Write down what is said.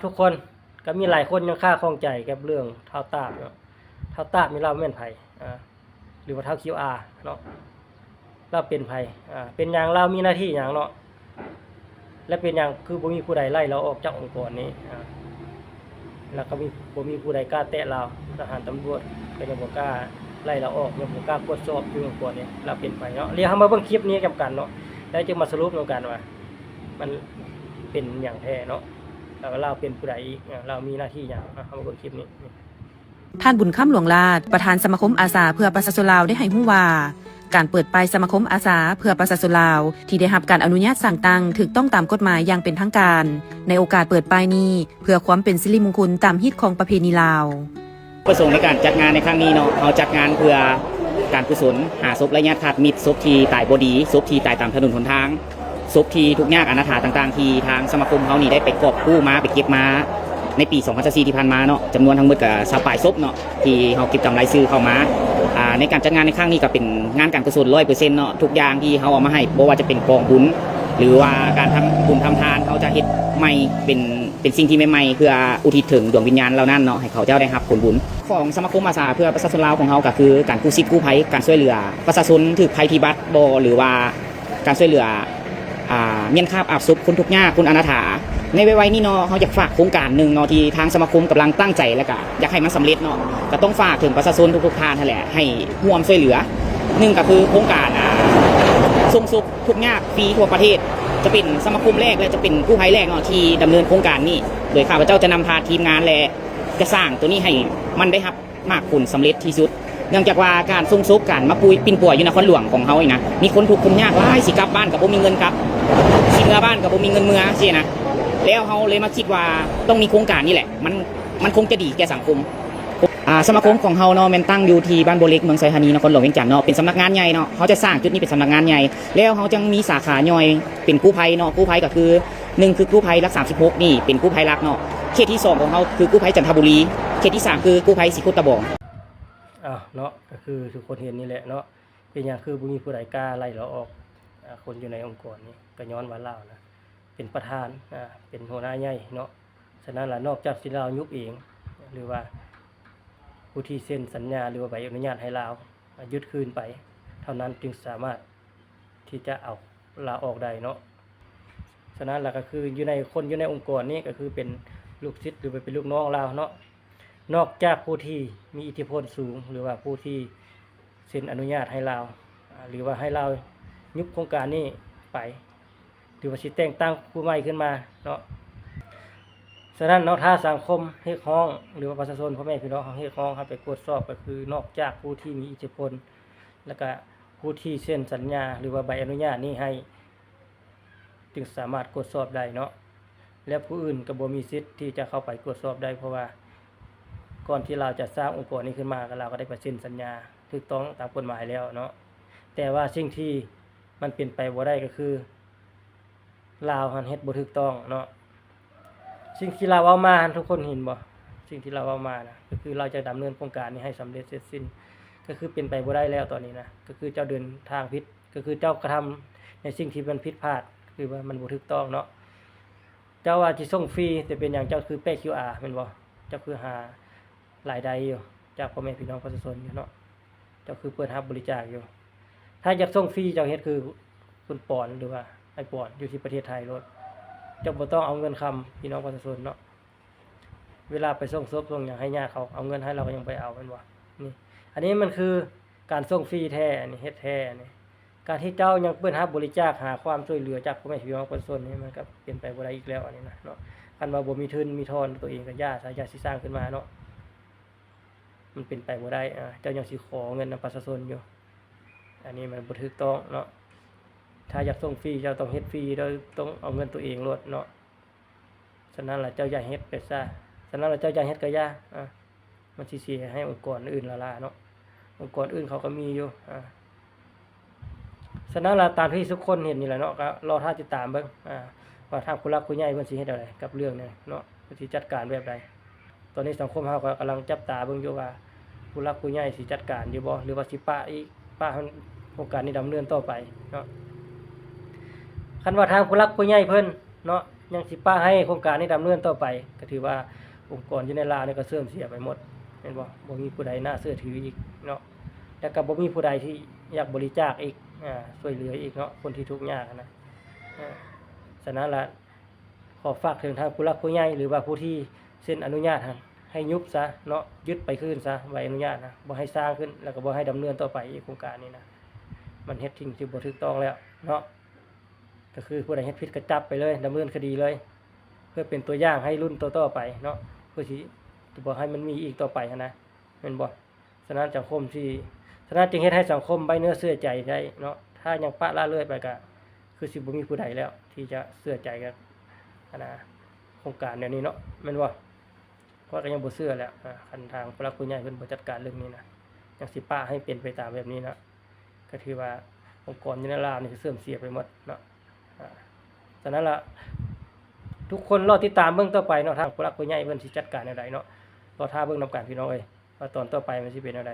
ทุกคนก็มีหลายคนยังค่าข้องใจกับเรื่องเท้าตากเนาะเท้าตากมีเราแม่นไผหรือว่าเท้า QR เนาะเราเป็นไผเป็นหยังเรามีหน้าที่หยังเนาะและเป็นหยังคือบ่มีผู้ใดไล่เราออกจากองค์กรนี้แล้วก็บ่มีผู้ใดกล้าแตะเราทหารตำรวจก็ยังบ่กล้าไล่เราออกยังบ่กล้ากวดสอบอยู่องค์กรนี้เราเป็นไผเนาะเรียกเฮามาเบิ่งคลิปนี้กันเนาะแล้วจะมาสรุปกันว่ามันเป็นหยังแท้เนาะแล้วเราเป็นผู้ใดอีกเรามีหน้าที่หยังเฮามาเบิ่งคลิปนี้ท่านบุญค่ำหลวงลาดประธานสมาคมอาสาเพื่อประชาชนลาวได้ให้ฮู้ว่าการเปิดไปสมาคมอาสาเพื่อประชาชนลาวที่ได้รับการอนุญาตสั่งตั้งถูกต้องตามกฎหมายอย่างเป็นทางการในโอกาสเปิดป้ายนี้เพื่อความเป็นสิริมงคลตามฮิตของประเพณีลาวประสงค์ในการจัดงานในครั้งนี้เนาะเราจัดงานเพื่อการกุศลหาศพและญาติขาดมิตรศพที่ตายบ่ดีศพที่ตายตามถนนหนทางศพที่ทุกข์ยากอนาถาต่างๆที่ทางสมาคมเขานี่ได้ไปกอบกู้มาไปเก็บมาในปี2024ที่ผ่านมาเนาะจำนวนทั้งหมดก็20ปลายศพเนาะที่เขาเก็บจำรายชื่อเข้ามาในการจัดงานในครั้งนี้ก็เป็นงานการกุศล 100% เนาะทุกอย่างที่เขาเอามาให้บ่ว่าจะเป็นกองบุญหรือว่าการทำบุญทำทานเขาจะเฮ็ดใหม่เป็นสิ่งที่ใหม่ๆเพื่ออุทิศถึงดวงวิญญาณเหล่านั้นเนาะให้เขาเจ้าได้รับผลบุญของสมาคมอาสาเพื่อประชาชนลาวของเขาก็คือการกู้ชีพกู้ภัยการช่วยเหลือประชาชนถูกภัยพิบัติบ่หรือว่าการช่วยเหลือเมียนคาบอาบซุปคนทุกข์ยากคนอนาถาในวัยนี้เนาะเขาอยากฝากโครงการหนึ่งเนาะที่ทางสมาคมกำลังตั้งใจแล้วก็อยากให้มันสำเร็จเนาะก็ต้องฝากถึงประชาชนทุกๆท่านนั่นแหละให้ร่วมช่วยเหลือหนึ่งก็คือโครงการส่งศพทุกข์ยากฟรีทั่วประเทศจะเป็นสมาคมแรกและจะเป็นกู้ภัยแรกเนาะที่ดำเนินโครงการนี้โดยข้าพเจ้าจะนำพาทีมงานและจะสร้างตัวนี้ให้มันได้รับมากผลสำเร็จที่สุดเนื่องจากว่าการส่งศพการมาปุยปิ่นป่วยอยู่นครหลวงของเขาเองนะมีคนทุกข์คนยากหลายสิกลับบ้านกับบ่มีเงินครับสิเมื่อบ้านกับบ่มีเงินเมื่อใช่นะแล้วเขาเลยมาคิดว่าต้องมีโครงการนี่แหละมันคงจะดีแก่สังคมสมาคมของเขาเนาะมันตั้งอยู่ที่บ้านโบเล็กเมืองไซธานีนครหลวงเวียงจันทน์เนาะเป็นสำนักงานใหญ่เนาะเขาจะสร้างจุดนี้เป็นสำนักงานใหญ่แล้วเขาจะมีสาขาย่อยเป็นกู้ภัยเนาะกู้ภัยก็คือ1คือกู้ภัยรัก36นี่เป็นกู้ภัยรักเนาะเขตที่2ของเขาคือกู้ภัยจันทบุรีเขตที่3คือกู้ภัยศรีโคตะบองเนาะก็คือทุกคนเห็นนี่แหละเนาะเป็นอย่างคือบ่มีผู้ใดกล้าไล่เราออกคนอยู่ในองค์กรนี้ก็ย้อนว่าเรานะเป็นประธานเป็นหัวหน้าใหญ่เนาะฉะนั้นล่ะนอกจากสิเรายุบเองหรือว่าผู้ที่เซ็นสัญญาหรือว่าใบอนุญาตให้เรายึดคืนไปเท่านั้นจึงสามารถที่จะเอาลาออกได้เนาะฉะนั้นล่ะก็คืออยู่ในองค์กรนี้ก็คือเป็นลูกศิษย์หรือเป็นลูกน้องเราเนาะนอกจากผู้ที่มีอิทธิพลสูงหรือว่าผู้ที่เซ็นอนุญาตให้เราหรือว่าให้เรายุบโครงการนี้ไปหรือว่าสิแต่งตั้งผู้ใหม่ขึ้นมาเนาะฉะนั้นเนาะถ้าสังคมเรียกร้องหรือว่าประชาชนพ่อแม่พี่น้องเรียกร้องครับไปตรวจสอบก็คือนอกจากผู้ที่มีอิทธิพลแล้วก็ผู้ที่เซ็นสัญญาหรือว่าใบอนุญาตนี้ให้จึงสามารถตรวจสอบได้เนาะและผู้อื่นก็บ่มีสิทธิ์ที่จะเข้าไปตรวจสอบได้เพราะว่าก่อนที่เราจะสร้างองค์กรนี้ขึ้นมาเราก็ได้ไปเซ็นสัญญาถูกต้องตามกฎหมายแล้วเนาะแต่ว่าสิ่งที่มันเป็นไปบ่ได้ก็คือลาวเฮ็ดบ่ถูกต้องเนาะสิ่งที่เราเอามาทุกคนเห็นบ่สิ่งที่เราเอามานะก็คือเราจะดำเนินโครงการนี้ให้สำเร็จเสร็จสิ้นก็คือเป็นไปบ่ได้แล้วตอนนี้นะก็คือเจ้าเดินทางผิดก็คือเจ้ากระทำในสิ่งที่มันผิดพลาดคือว่ามันบ่ถูกต้องเนาะเจ้าว่าสิส่งฟรีแต่เป็นอย่างเจ้าคือแป้ QR แม่นบ่เจ้าคือหารายได้อยู่จากพ่อแม่พี่น้องประชาชนอยู่เนาะเจ้าคือเปิดรับบริจาคอยู่ถ้าอยากส่งฟรีเจ้าเฮ็ดคือคุณปอนหรือว่าไอ้ปอนอยู่ที่ประเทศไทยโลดเจ้าบ่ต้องเอาเงินคำพี่น้องประชาชนเนาะเวลาไปส่งศพส่งหยังให้ญาติเขาเอาเงินให้เราก็ยังไปเอาแม่นบ่นี่อันนี้มันคือการส่งฟรีแท้อันนี้เฮ็ดแท้อันนี้การที่เจ้ายังเปิดรับบริจาคหาความช่วยเหลือจากพ่อแม่พี่น้องประชาชนนี่มันก็เป็นไปบ่ได้อีกแล้วอันนี้นะเนาะคันว่าบ่มีทุนมีทอนตัวเองก็ย่าสิสร้างขึ้นมาเนาะมันเป็นไปบ่ได้เจ้ายังสิขอเงินนำประชาชนอยู่อันนี้มันบ่ถูกต้องเนาะถ้าอยากส่งฟรีเจ้าต้องเฮ็ดฟรีโดยต้องเอาเงินตัวเองโลดเนาะฉะนั้นล่ะเจ้าอย่าเฮ็ดไปซะฉะนั้นล่ะเจ้าอย่าเฮ็ดก็อย่ามันสิเสียให้องค์กรอื่นละเนาะองค์กรอื่นเขาก็มีอยู่ฉะนั้นล่ะตามที่ทุกคนเห็นนี่แหละเนาะก็รอท่าติดตามเบิ่งว่าทางผู้หลักผู้ใหญ่เพิ่นสิเฮ็ดอะไรกับเรื่องนี้เนาะเพิ่นสิจัดการแบบใดตอนนี้สังคมเฮาก็กำลังจับตาเบิ่งอยู่ว่าผู้หลักผู้ใหญ่สิจัดการอยู่บ่หรือว่าสิปะโครงการนี้ดำเนินต่อไปเนาะคันว่าทางผู้หลักผู้ใหญ่เพิ่นเนาะ ยังสิป้าให้โครงการนี้ดำเนินต่อไปก็ถือว่าองค์กรอยู่ในลาวนี่ก็เสื่อมเสียไปหมดเห็นบ่มีผู้ใดน่าเชื่อถืออีกเนาะแล้วก็บ่มีผู้ใดที่อยากบริจาคอีกช่วยเหลืออีกเนาะคนที่ทุกข์ยากนะฉะนั้นล่ะขอฝากถึงทางผู้หลักผู้ใหญ่หรือว่าผู้ที่เซ็นอนุญาตให้ยุบซะเนาะยึดไปคืนซะใบอนุญาตนะบ่ให้สร้างขึ้นแล้วก็บ่ให้ดำเนินต่อไปอีกโครงการนี้นะมันเฮ็ดสิ่งที่บ่ถูกต้องแล้วเนาะก็คือผู้ใดเฮ็ดผิดก็จับไปเลยดำเนินคดีเลย เพื่อเป็นตัวอย่างให้รุ่นต่อๆไปเนาะเพื่อที่จะบอกให้มันมีอีกต่อไปนะแม่นบ่ฉะนั้นสังคมที่ฉะนั้นจึงเฮ็ดให้สังคมไว้เนื้อเชื่อใจได้เนาะถ้ายังปะละเลยไปก็คือสิบ่มีผู้ใดแล้ว ที่จะเชื่อใจกันนะโครงการเดี๋ยวนี้เนาะแม่นบ่เพราะก็ยังบ่เชื่อแล้วคันทางผู้หลักผู้ใหญ่เพิ่นบ่จัดการเรื่องนี้นะยังสิปะให้เป็นไปตามแบบนี้นะก็ถือว่าองค์กรอยู่ในลาวนี่เสื่อมเสียไปหมดเนาะฉะนั้นล่ะทุกคนรอติดตามเบิ่งต่อไปเนาะทางผู้หลักผู้ใหญ่เพิ่นสิจัดการแนวใดเนาะรอท่าเบิ่งนำกันพี่น้องเอ้ยว่าตอนต่อไปมันสิเป็นแนวใด